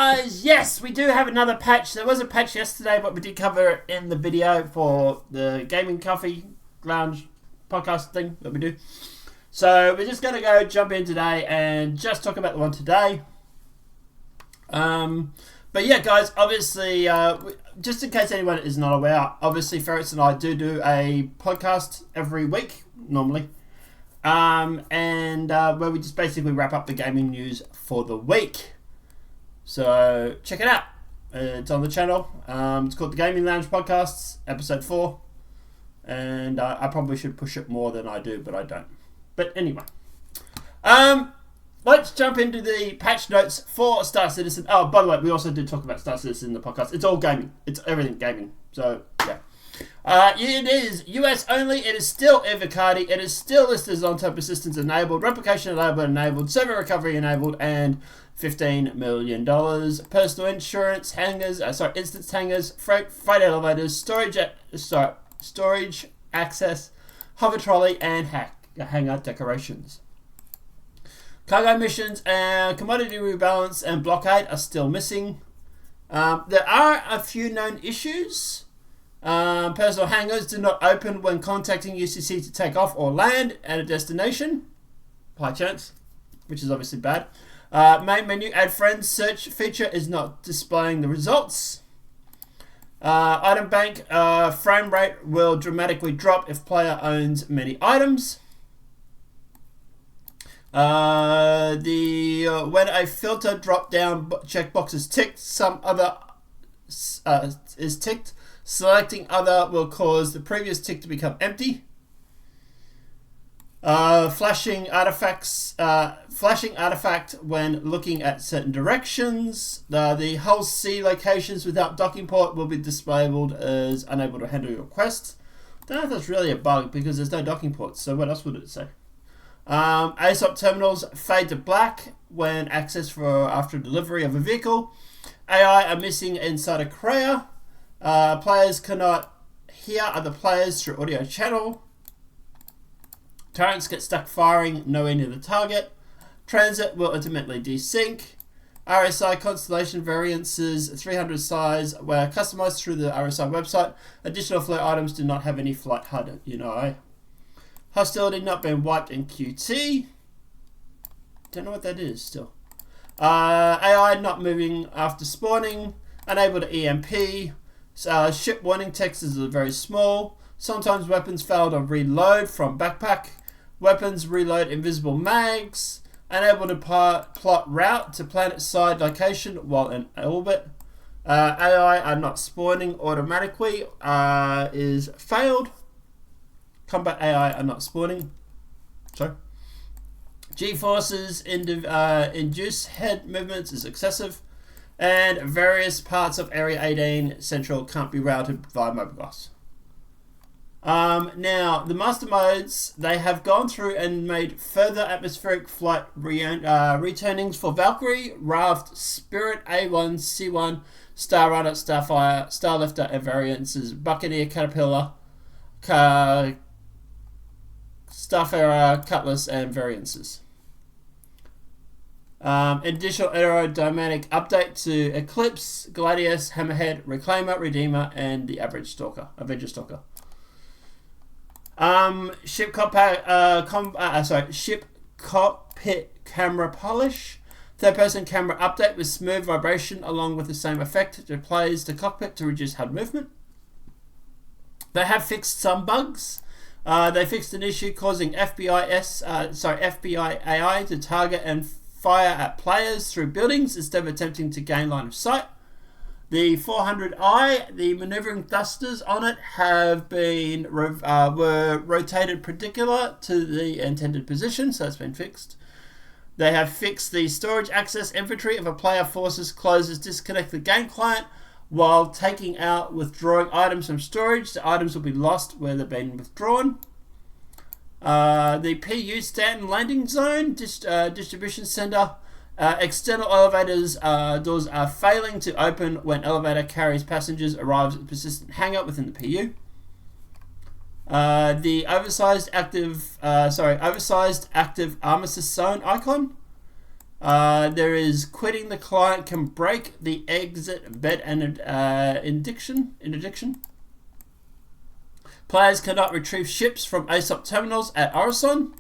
guys, yes, we do have another patch. There was a patch yesterday, but we did cover it in the video for the Gaming Coffee Lounge podcast thing that we do. So we're just going to go jump in today and just talk about the one today. But yeah, guys, obviously, just in case anyone is not aware, obviously Ferrets and I do a podcast every week, normally. Where we just basically wrap up the gaming news for the week. So check it out. It's on the channel. It's called the Gaming Lounge Podcasts, episode 4. And I probably should push it more than I do, but I don't. But anyway. Let's jump into the patch notes for Star Citizen. Oh, by the way, we also did talk about Star Citizen in the podcast. It's all gaming. It's everything gaming. So, yeah. It is US only. It is still Evocati. It is still listed as on-time persistence enabled, replication enabled, server recovery enabled, and $15 million. Personal insurance, instance hangars, freight elevators, storage access, hover trolley, and hangar decorations. Cargo missions, commodity rebalance, and blockade are still missing. There are a few known issues. Personal hangars do not open when contacting UCC to take off or land at a destination. High chance, which is obviously bad. Main menu, add friends, search feature is not displaying the results. Item bank, frame rate will dramatically drop if player owns many items. When a filter drop down checkbox is ticked, some other is ticked. Selecting other will cause the previous tick to become empty. Flashing artifact when looking at certain directions. The whole C locations without docking port will be disabled as unable to handle your quest. Don't know if that's really a bug because there's no docking ports. So what else would it say? ASOP terminals fade to black when accessed for after delivery of a vehicle. AI are missing inside a Kreia. Players cannot hear other players through audio channel. Turrets get stuck firing nowhere near the target. Transit will ultimately desync. RSI constellation variances 300 size were customized through the RSI website. Additional flight items do not have any flight HUD. Hostility not being wiped in QT. Don't know what that is still. AI not moving after spawning. Unable to EMP. Ship warning text is very small. Sometimes weapons fail to reload from backpack. Weapons reload invisible mags. Unable to plot route to planet side location while in orbit. AI are not spawning automatically. Is failed. Combat AI are not spawning. Sorry. G-forces induce head movements is excessive. And various parts of Area 18 Central can't be routed via mobiles. Now, the master modes, they have gone through and made further atmospheric flight returnings for Valkyrie, Raft, Spirit, A1, C1, Star Runner, Starfire, Starlifter, and variances, Buccaneer, Caterpillar, Starfarer, Cutlass, and variances. Additional aerodynamic update to Eclipse, Gladius, Hammerhead, Reclaimer, Redeemer, and the Avenger Stalker. Ship cockpit camera polish. Third-person camera update with smooth vibration along with the same effect to players to cockpit to reduce HUD movement. They have fixed some bugs. They fixed an issue causing FBI AI to target and fire at players through buildings instead of attempting to gain line of sight. The 400i, the maneuvering thrusters on it have been were rotated perpendicular to the intended position, so that's been fixed. They have fixed the storage access inventory if a player forces closes disconnect the game client while taking out withdrawing items from storage. The items will be lost where they've been withdrawn. The PU Stanton Landing Zone Distribution Center. External elevators doors are failing to open when elevator carries passengers arrives at persistent hangar within the PU. The oversized active armistice zone icon There is quitting the client can break the exit bed and interdiction. Players cannot retrieve ships from ASOP terminals at Orison.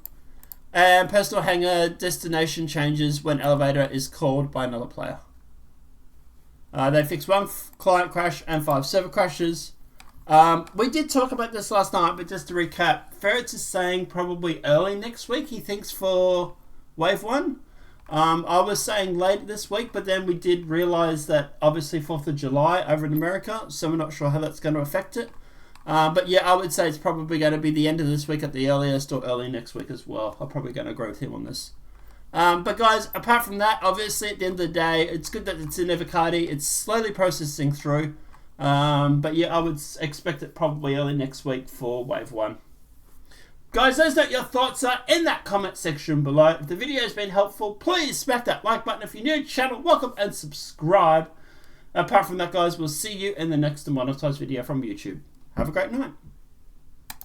And personal hangar destination changes when elevator is called by another player. They fixed 1 client crash and 5 server crashes. We did talk about this last night, but just to recap, Ferrets is saying probably early next week, he thinks, for Wave 1. I was saying late this week, but then we did realise that obviously 4th of July over in America, so we're not sure how that's going to affect it. But yeah, I would say it's probably going to be the end of this week at the earliest, or early next week as well. I'm probably going to agree with him on this. But guys, apart from that, obviously at the end of the day, it's good that it's in Evocati. It's slowly processing through. But yeah, I would expect it probably early next week for Wave 1. Guys, those are your thoughts are in that comment section below. If the video has been helpful, please smack that like button. If you're new to the channel, welcome and subscribe. Apart from that, guys, we'll see you in the next demonetized video from YouTube. Have a great night.